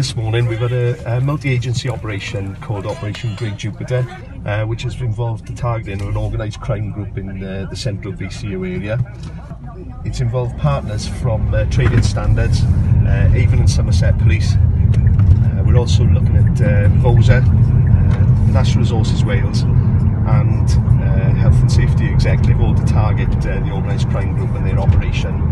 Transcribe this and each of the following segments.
This morning we've got a multi-agency operation called Operation Great Jupiter, which has involved the targeting of an organised crime group in the central VCU area. It's involved partners from Trading Standards, Avon and Somerset Police. We're also looking at VOSA, National Resources Wales and Health and Safety Executive, all to target the organised crime group and their operation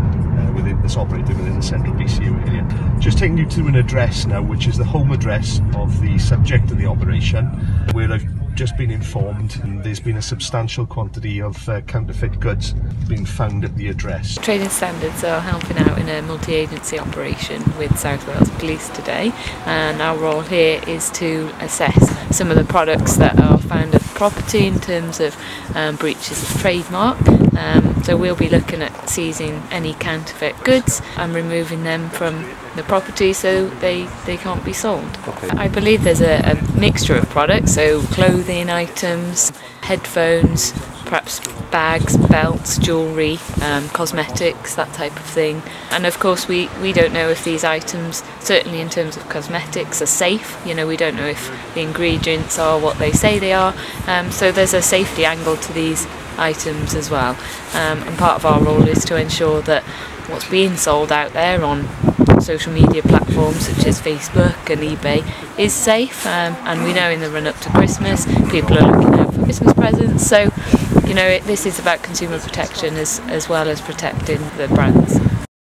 that's operated within the central VCU area. Just taking you to an address now, which is the home address of the subject of the operation, where I've just been informed there's been a substantial quantity of counterfeit goods being found at the address. Trading Standards are helping out in a multi-agency operation with South Wales Police today, and our role here is to assess some of the products that are found at the property in terms of breaches of trademark. So we'll be looking at seizing any counterfeit goods and removing them from the property so they can't be sold. Okay. I believe there's a mixture of products, so clothing items, headphones, perhaps bags, belts, jewellery, cosmetics, that type of thing. And of course we don't know if these items, certainly in terms of cosmetics, are safe. You know, we don't know if the ingredients are what they say they are. So there's a safety angle to these items as well. And part of our role is to ensure that what's being sold out there on social media platforms such as Facebook and eBay is safe, and we know in the run up to Christmas people are looking out for Christmas presents, so you know this is about consumer protection as well as protecting the brands.